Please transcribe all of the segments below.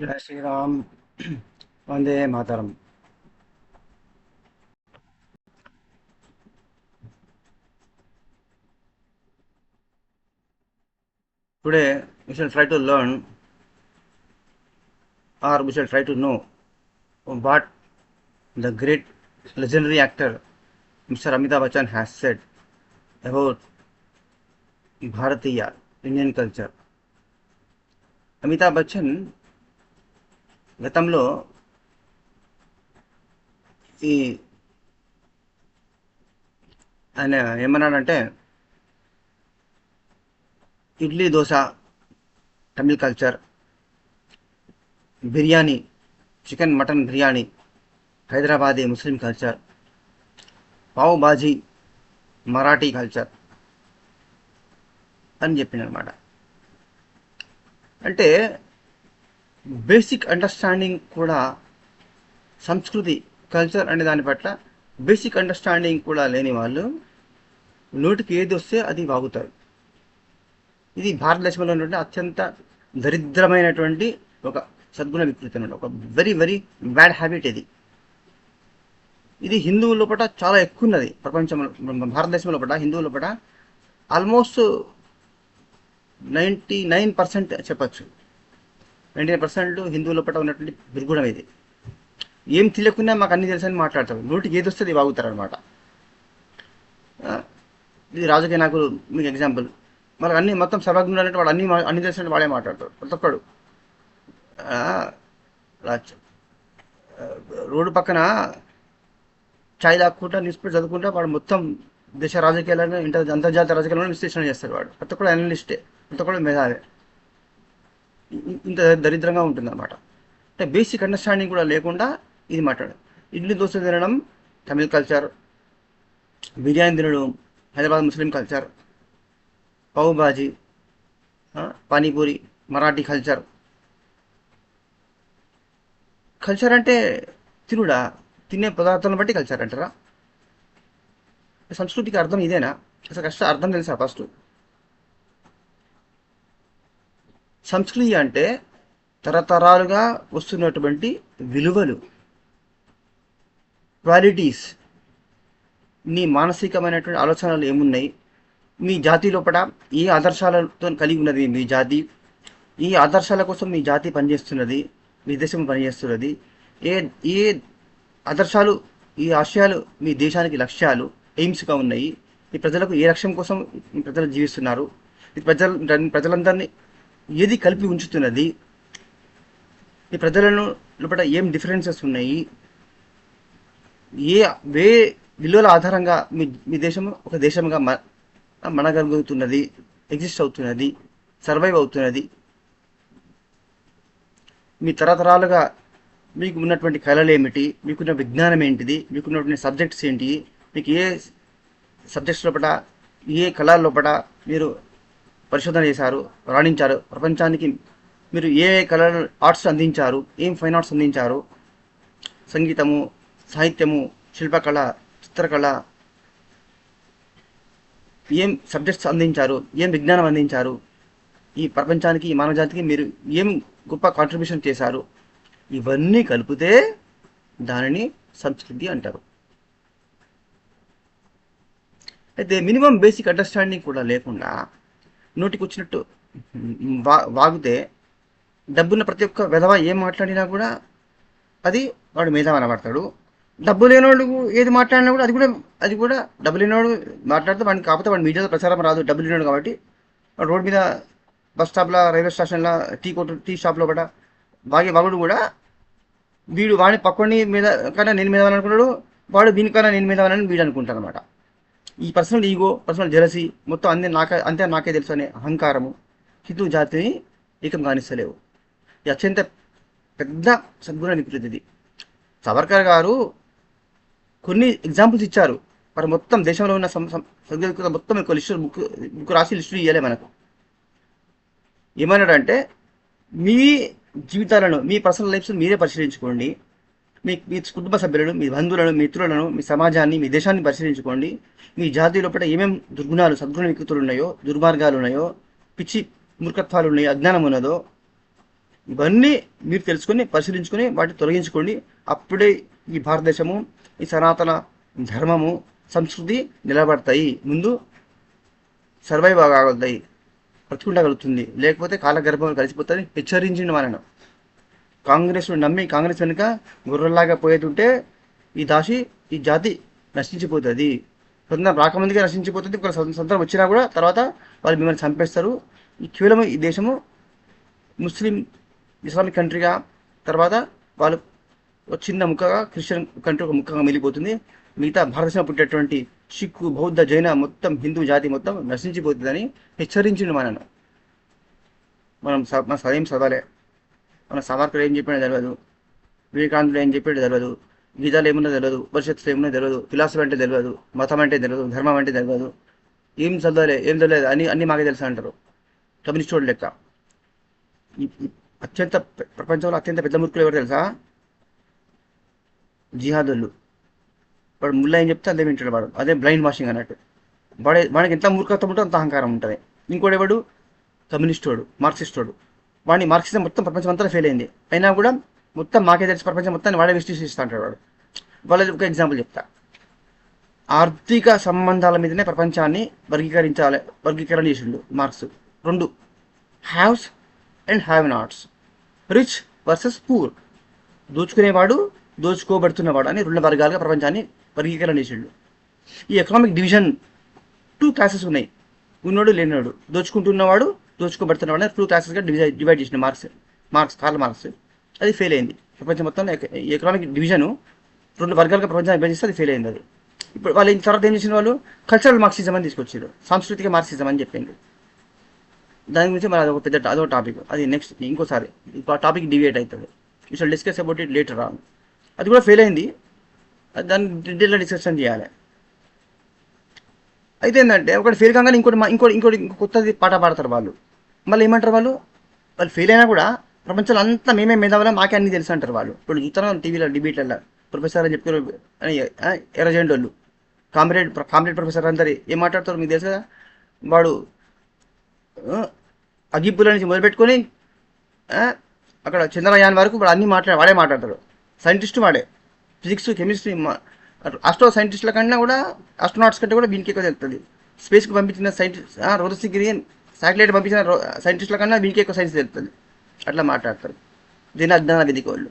जय Shri Ram. Vande Mataram. Today we shall try to learn, or we shall try to know what the great legendary actor Mr. Amitabh Bachchan has said about Bharatiya Indian culture. Amitabh Bachchan గతంలో ఈ ఆయన ఏమన్నాడంటే idli dosa Tamil culture, biryani chicken mutton biryani Hyderabadi Muslim culture, pav bhaji Marathi culture అని చెప్పిందనమాట. అంటే basic understanding కూడా సంస్కృతి culture అనే దాని పట్ల బేసిక్ అండర్స్టాండింగ్ కూడా లేని వాళ్ళు నోటికి ఏది వస్తే అది వాగుతారు. ఇది భారతదేశంలో ఉన్నటువంటి అత్యంత దరిద్రమైనటువంటి ఒక సద్గుణ వికృతి అనమాట. ఒక వెరీ వెరీ బ్యాడ్ హ్యాబిట్ ఇది. ఇది హిందువుల లోపల చాలా ఎక్కువ ఉన్నది. ప్రపంచంలో భారతదేశంలో లోపల హిందువుల లోపల ఆల్మోస్ట్ 99% చెప్పచ్చు. 99% హిందువుల లోపల ఉన్నటువంటి దుర్గుణం ఇది. ఏం తెలియకుండా మాకు అన్ని తెలుసని మాట్లాడతారు. నోటికి ఏది వస్తుంది వాగుతారు అనమాట. ఇది రాజకీయ నాయకులు మీకు ఎగ్జాంపుల్. మనకు అన్ని మొత్తం సర్వజ్ఞుడు అంటే వాడు అన్ని తెలిసినట్టు వాడే మాట్లాడతాడు. ప్రతి ఒక్కడు రోడ్డు పక్కన ఛాయ్ తాక్కుంటా న్యూస్ పేపర్ చదువుకుంటా వాడు మొత్తం దేశ రాజకీయాలను అంతర్జాతీయ రాజకీయాలను విశ్లేషణ చేస్తాడు. వాడు ప్రతి ఒక్కడు అనలిస్టే, ప్రతి ఒక్కడు మేధావే. ఇంత దరిద్రంగా ఉంటుందన్నమాట. అంటే బేసిక్ అండర్స్టాండింగ్ కూడా లేకుండా ఇది మాట్లాడు. ఇడ్లీ దోశ తినడం తమిళ కల్చర్, బిర్యానీ తినడం హైదరాబాద్ ముస్లిం culture, pav bhaji panipuri Marathi culture. Culture అంటే తినుడా? తినే పదార్థాలను బట్టి కల్చర్ అంటారా? సంస్కృతికి అర్థం ఇదేనా? అసలు అర్థం తెలుసా? ఫస్ట్ సంస్కృతి అంటే తరతరాలుగా వస్తున్నటువంటి విలువలు, క్వాలిటీస్. నీ మానసికమైనటువంటి ఆలోచనలు ఏమున్నాయి, మీ జాతి లోపల ఏ ఆదర్శాలతో కలిగి ఉన్నది మీ జాతి, ఈ ఆదర్శాల కోసం మీ జాతి పనిచేస్తున్నది, మీ దేశం పనిచేస్తున్నది, ఏ ఏ ఆదర్శాలు ఈ ఆశయాలు మీ దేశానికి లక్ష్యాలు ఎయిమ్స్గా ఉన్నాయి, ఈ ప్రజలకు ఏ లక్ష్యం కోసం ఈ ప్రజలు జీవిస్తున్నారు, ఈ ప్రజలందరినీ ఏది కలిపి ఉంచుతున్నది, ఈ ప్రజలను లోపల ఏం డిఫరెన్సెస్ ఉన్నాయి, ఏ విలువల ఆధారంగా మీ దేశం ఒక దేశంగా మనగలుగుతున్నది, ఎగ్జిస్ట్ అవుతున్నది, సర్వైవ్ అవుతున్నది, మీ తరతరాలుగా మీకు ఉన్నటువంటి కళలు ఏమిటి, మీకున్న విజ్ఞానం ఏంటిది, మీకున్నటువంటి సబ్జెక్ట్స్ ఏంటి, మీకు ఏ సబ్జెక్ట్స్ లోపల ఏ కళల లోపల మీరు పరిశోధన చేశారు, రాణించారు, ప్రపంచానికి మీరు ఏ కళలు ఆర్ట్స్ అందించారు, ఏం ఫైన్ ఆర్ట్స్ అందించారు, సంగీతము, సాహిత్యము, శిల్పకళ, చిత్రకళ, ఏం సబ్జెక్ట్స్ అందించారు, ఏం విజ్ఞానం అందించారు, ఈ ప్రపంచానికి ఈ మానవజాతికి మీరు ఏం గొప్ప కాంట్రిబ్యూషన్ చేశారు, ఇవన్నీ కలిపితే దానిని సంస్కృతి అంటారు. అయితే మినిమం బేసిక్ అండర్స్టాండింగ్ కూడా లేకుండా నోటికి వచ్చినట్టు వాగితే డబ్బున్న ప్రతి ఒక్క విధవ ఏం మాట్లాడినా కూడా అది వాడు మేధావి అనబడతాడు. డబ్బు లేనివాడు ఏది మాట్లాడినా కూడా అది కూడా డబ్బు లేనివాడు మాట్లాడితే వాడిని, కాకపోతే వాడి మీడియాలో ప్రచారం రాదు డబ్బు లేనివాడు కాబట్టి. రోడ్ మీద బస్ స్టాప్లో, రైల్వే స్టేషన్లో, టీ షాప్లో కూడా వాగుడు కూడా వీడు వాడిని పక్కని మీద కన్నా నేను మీద అనుకున్నాడు, వాడు దీనికన్నా నేను మీద అని వీడు అనుకుంటాను అనమాట. ఈ పర్సనల్ ఈగో, పర్సనల్ జెలసీ మొత్తం అంతే నాకే తెలుసు అనే అహంకారము హిందూ జాతిని ఏకం కానిస్తలేవు. ఇది అత్యంత పెద్ద సద్గుణ వికృతిది. సావర్కర్ గారు కొన్ని ఎగ్జాంపుల్స్ ఇచ్చారు. మరి మొత్తం దేశంలో ఉన్న సద్గుణ మొత్తం బుక్ రాసి లిస్టు ఇవ్వలే మనకు. ఏమన్నాడంటే మీ జీవితాలను, మీ పర్సనల్ లైఫ్స్ మీరే పరిశీలించుకోండి, మీ కుటుంబ సభ్యులను, మీ బంధువులను, మిత్రులను, మీ సమాజాన్ని, మీ దేశాన్ని పరిశీలించుకోండి. మీ జాతి లోపల ఏమేమి దుర్గుణాలు, సద్గుణ వికృతులు ఉన్నాయో, దుర్మార్గాలు ఉన్నాయో, పిచ్చి మూర్ఖత్వాలు ఉన్నాయో, అజ్ఞానం ఉన్నదో ఇవన్నీ మీరు తెలుసుకొని పరిశీలించుకొని వాటిని తొలగించుకోండి. అప్పుడే ఈ భారతదేశము, ఈ సనాతన ధర్మము, సంస్కృతి నిలబడతాయి, ముందు సర్వైవ్ కాగలుగుతాయి, బ్రతికుండగలుగుతుంది. లేకపోతే కాలగర్భంలో కలిసిపోతుంది. హెచ్చరించింది మనను. కాంగ్రెస్ నమ్మి కాంగ్రెస్ వెనుక గుర్రలాగా పోయేటుంటే ఈ జాతి నశించిపోతుంది. స్వతంత్రం రాకముందుకే నశించిపోతుంది. ఒక స్వతంత్రం వచ్చినా కూడా తర్వాత వాళ్ళు మిమ్మల్ని చంపేస్తారు. కేవలం ఈ దేశము ఇస్లామిక్ కంట్రీగా, తర్వాత వాళ్ళు ఒక చిన్న ముక్కగా, క్రిస్టియన్ కంట్రీ ఒక ముక్కగా మిగిలిపోతుంది. మిగతా భారతదేశంలో పుట్టేటువంటి సిక్కు, బౌద్ధ, జైన మొత్తం హిందూ జాతి మొత్తం నశించిపోతుందని హెచ్చరించిండు మనను. మన సదయం చదవాలి. మన సావర్కర్ ఏం చెప్పాడో తెలియదు, వివేకానందుడు ఏం చెప్పాడో తెలియదు, గీతాలు ఏమున్నా తెలియదు, ఉపనిషత్తులు ఏమున్నా తెలియదు, ఫిలాసఫీ అంటే తెలియదు, మతం అంటే తెలియదు, ధర్మం అంటే తెలియదు, ఏం చదవాలి ఏం తెలియదు అన్నీ మాకే తెలుసు అంటారు. కమ్యూనిస్ట్ వాడు లెక్క. ప్రపంచంలో అత్యంత పెద్ద మూర్ఖులు ఎవరు తెలుసా? జిహాదులు. వాడు ముల్లా ఏం చెప్తే అదే వింటాడు వాడు. అదే బ్లైండ్ వాషింగ్ అన్నట్టు. వాడికి ఎంత మూర్ఖత్వం ఉంటుందో అంత అహంకారం ఉంటుంది. ఇంకోటి వాడు కమ్యూనిస్ట్ వాడు, మార్క్సిస్ట్ వాడు. వాడిని మార్క్సిజం మొత్తం ప్రపంచం అంతా ఫెయిల్ అయింది. అయినా కూడా మొత్తం మాకే తెలిసి ప్రపంచం మొత్తాన్ని వాడే విశ్లేషిస్తూ అంటాడు వాడు. వాళ్ళది ఒక ఎగ్జాంపుల్ చెప్తా. ఆర్థిక సంబంధాల మీదనే ప్రపంచాన్ని వర్గీకరణ చేసిండు Marx. 2 haves and have nots, rich versus poor, దోచుకునేవాడు దోచుకోబడుతున్నవాడు అని 2 వర్గాలుగా ప్రపంచాన్ని వర్గీకరణ చేసిండు. ఈ ఎకనామిక్ డివిజన్ 2 క్లాసెస్ ఉన్నాయి, ఉన్నోడు లేనివాడు, దోచుకుంటున్నవాడు దోచుకోబడుతున్నవాడు అని 2 క్లాసెస్గా డివైడ్ చేసిన కార్ల్ మార్క్స్. అది ఫెయిల్ అయింది. ప్రపంచం మొత్తం ఎకనామిక్ డివిజన్ 2 వర్గాలుగా ప్రపంచాన్ని విభజిస్తే అది ఫెయిల్ అయింది. అది ఇప్పుడు వాళ్ళు తర్వాత ఏం చేసిన వాళ్ళు కల్చరల్ మార్క్సిజం అని తీసుకొచ్చారు, సాంస్కృతిక మార్క్సిజం అని చెప్పింది. దాని గురించి మరి అదొక టాపిక్, అది నెక్స్ట్ ఇంకోసారి ఆ టాపిక్ డివేట్ అవుతుంది. You shall discuss about it later on. అది కూడా ఫెయిల్ అయింది, దాన్ని డీటెయిల్గా డిస్కషన్ చేయాలి. అయితే ఏంటంటే ఒకటి ఫెయిల్ కాగానే ఇంకోటి కొత్తది పాట పాడతారు వాళ్ళు. మళ్ళీ ఏమంటారు వాళ్ళు ఫెయిల్ అయినా కూడా ప్రపంచంలో అంతా మేమే మేధావులా, మాకే అన్ని తెలుసు అంటారు వాళ్ళు. ఇప్పుడు చూస్తాను టీవీలో డిబేట్లలో ప్రొఫెసర్ అని చెప్తారు అని ఎర్రజెండ్ వాళ్ళు, కామ్రేడ్ ప్రొఫెసర్ అందరు ఏం మాట్లాడతారు మీకు తెలుసు కదా. వాడు అగిప్పుల నుంచి మొదలుపెట్టుకొని అక్కడ చంద్రయాన్ వరకు వాడు అన్నీ వాడే మాట్లాడతాడు. సైంటిస్ట్ వాడే, ఫిజిక్స్, కెమిస్ట్రీ, ఆస్ట్రో సైంటిస్టుల కన్నా కూడా, ఆస్ట్రోనాట్స్ కంటే కూడా వీనికి ఎక్కువ తెలుస్తుంది. స్పేస్కి పంపించిన సైంటిస్ట్, రోదసిగిరి శాటిలైట్ పంపించిన సైంటిస్టుల కన్నా వీనికి ఎక్కువ సైన్స్ తెలుస్తుంది. అట్లా మాట్లాడతారు. దీని అజ్ఞాన వేదిక వాళ్ళు.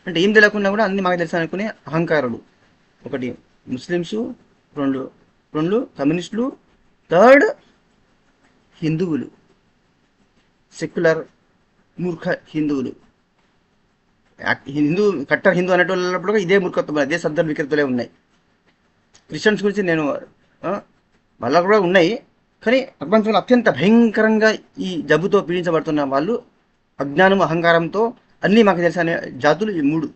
అంటే ఏం తెలియకుండా కూడా అన్ని మాకు తెలుసు అనుకునే అహంకారులు. 1 ముస్లిమ్స్, 2 కమ్యూనిస్టులు, 3 హిందువులు, సెక్యులర్ మూర్ఖ హిందువులు. కట్టర్ హిందూ అనేటప్పుడు ఇదే మూర్ఖత్వం, అదే శబ్దాలు వికృతులే ఉన్నాయి. క్రిస్టియన్స్ గురించి నేను వాళ్ళ కూడా ఉన్నాయి, కానీ ప్రపంచంలో అత్యంత భయంకరంగా ఈ జబ్బుతో పీడించబడుతున్న వాళ్ళు అజ్ఞానం, అహంకారంతో అన్నీ మాకు తెలుసు అనే జాతులు ఈ 3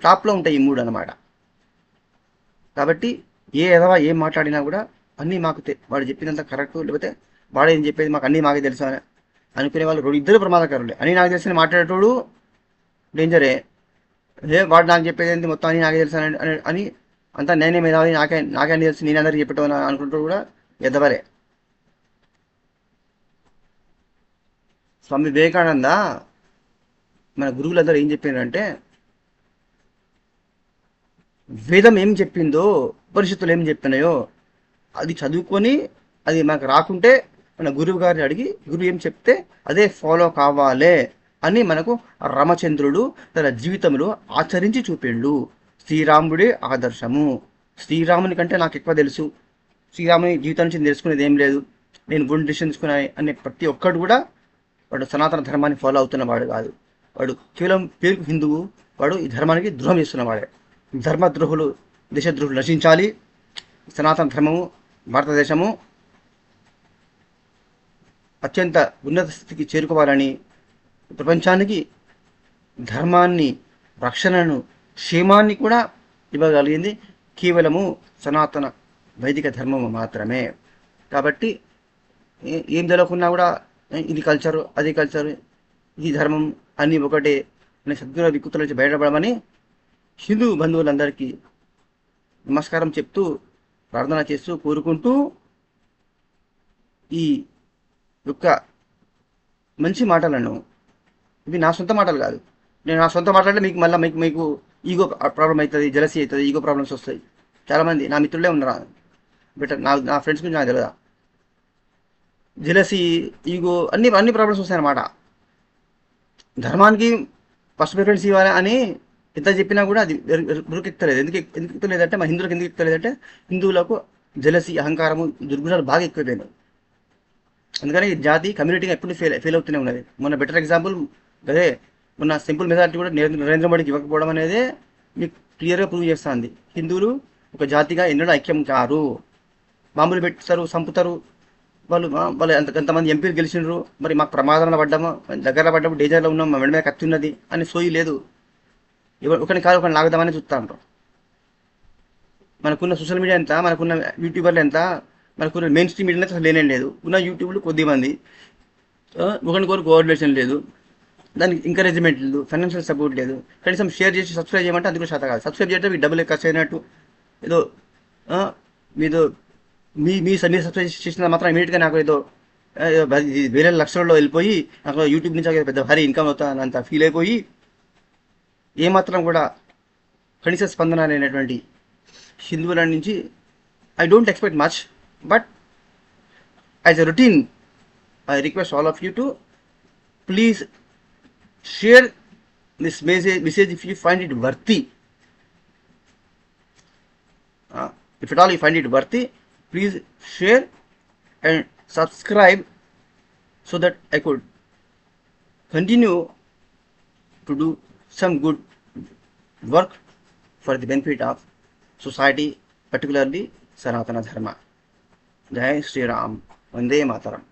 టాప్లో ఉంటాయి. ఈ 3 అన్నమాట. కాబట్టి ఏం మాట్లాడినా కూడా అన్నీ మాకు వాడు చెప్పినంత కరెక్ట్, లేకపోతే వాడు ఏం చెప్పేది మాకు అన్నీ మాకే తెలుసు అని అనుకునే వాళ్ళు 2 ప్రమాదకరులే. అని నాకు తెలిసిన మాట్లాడేటోడు డేంజరే. వాడు నాకు చెప్పేది ఏంటి మొత్తం అని నాకే తెలుసు అని అంతా నేనే మేధావి, నాకే అన్ని తెలుసు, నేను అందరికీ చెప్పటం అనుకుంటూ కూడా ఎదవలే. స్వామి వివేకానంద మన గురువులందరూ ఏం చెప్పారంటే, వేదం ఏం చెప్పిందో, ఉపనిషత్తులు ఏం చెప్పినాయో అది చదువుకొని, అది మనకు రాకుంటే మన గురువు గారిని అడిగి గురువు ఏం చెప్తే అదే ఫాలో కావాలే అని మనకు రామచంద్రుడు తన జీవితంలో ఆచరించి చూపిండు. శ్రీరాముడే ఆదర్శము. శ్రీరాముని కంటే నాకు ఎక్కువ తెలుసు, శ్రీరాముని జీవితం నుంచి తెలుసుకునేది ఏం లేదు, నేను గుండె డిసిషన్ తీసుకున్నా అనే ప్రతి ఒక్కడు కూడా వాడు సనాతన ధర్మాన్ని ఫాలో అవుతున్నవాడు కాదు. వాడు కేవలం పేరుకు హిందువు, వాడు ఈ ధర్మానికి ద్రోహం చేస్తున్నవాడే. ధర్మద్రోహులు, దేశద్రోహులు నశించాలి. సనాతన ధర్మము, భారతదేశము అత్యంత ఉన్నత స్థితికి చేరుకోవాలని, ప్రపంచానికి ధర్మాన్ని, రక్షణను, క్షేమాన్ని కూడా ఇవ్వగలిగింది కేవలము సనాతన వైదిక ధర్మము మాత్రమే. కాబట్టి ఏం తెలియకున్నా కూడా ఇది కల్చరు, అది కల్చరు, ఈ ధర్మం అన్నీ ఒకటే అనే సద్గుణ వికృతుల నుంచి బయటపడమని హిందూ బంధువులందరికీ నమస్కారం చెప్తూ, ప్రార్థన చేస్తూ, కోరుకుంటూ ఈ యొక్క మంచి మాటలను, ఇవి నా సొంత మాటలు కాదు. నేను నా సొంత మాట్లాడితే మీకు మళ్ళీ మీకు ఈగో ప్రాబ్లం అవుతుంది, జలసీ అవుతుంది, ఈగో ప్రాబ్లమ్స్ వస్తాయి. చాలామంది నా మిత్రులే ఉన్నారా, బెటర్ నా ఫ్రెండ్స్ గురించి నాకు తెలియదా, జెలసీ, ఈగో, అన్ని ప్రాబ్లమ్స్ వస్తాయన్నమాట. ధర్మానికి ఫస్ట్ ప్రిఫరెన్స్ ఇవ్వాలి అని ఎంత చెప్పినా కూడా అది బురుకెక్కలేదు. ఎందుకు ఎక్కుతలేదంటే, మా హిందువులకు ఎందుకు ఎక్కుతలేదంటే, హిందువులకు జలసి, అహంకారము, దుర్గుణాలు బాగా ఎక్కువైపోయినాయి. అందుకని జాతి కమ్యూనిటీగా ఎప్పుడు ఫెయిల్ అవుతూనే ఉన్నది. మొన్న బెటర్ ఎగ్జాంపుల్ అదే, మొన్న సింపుల్ మెజారిటీ కూడా నరేంద్ర మోడీకి ఇవ్వకపోవడం అనేది మీకు క్లియర్గా ప్రూవ్ చేస్తుంది. హిందువులు ఒక జాతిగా ఎన్నడూ ఐక్యం కారు. బాంబులు పెడతారు, చంపుతారు. వాళ్ళు ఎంతమంది ఎంపీలు గెలిచినారు, మరి మాకు ప్రమాదంలో పడ్డాము, దగ్గర పడ్డప్పుడు డేంజర్లో ఉన్నాం, మా మెడ మీద కత్తి ఉన్నది అని సోయి లేదు. ఒకరిని కాదు ఒకరిని లాగుదామని చూస్తూ ఉంటాం. మనకున్న సోషల్ మీడియా ఎంత, మనకున్న యూట్యూబర్లు ఎంత, మనకున్న మెయిన్ స్ట్రీమ్ మీడియా అసలు లేనే లేదు. ఉన్న యూట్యూబ్లో కొద్దిమంది, ఒకరికొకరు కోఆర్డినేషన్ లేదు, దానికి ఎంకరేజ్మెంట్ లేదు, ఫైనాన్షియల్ సపోర్ట్ లేదు. కనీసం షేర్ చేసి సబ్స్క్రైబ్ చేయమంటే అందుకు శాతం కాదు. సబ్స్క్రైబ్ చేయడం మీకు డబ్బులు ఖర్చు అయినట్టు, ఏదో మీదో మీరు సబ్స్క్రైబ్ చేసిన మాత్రం ఇమీడియట్గా నాకు ఏదో వేరే లక్షల్లో వెళ్ళిపోయి నాకు యూట్యూబ్ నుంచి పెద్ద భారీ ఇన్కమ్ అవుతానంత ఫీల్ అయిపోయి ఏమాత్రం కూడా కనీస స్పందన లేనటువంటి హిందువుల నుంచి I don't expect much. But as a routine I request all of you to please share this message if you find it worthy. If at all you find it worthy, please share and subscribe so that I could continue to do some good work for the benefit of society, particularly Sanatana Dharma. Jai Shri Ram. Vande Mataram.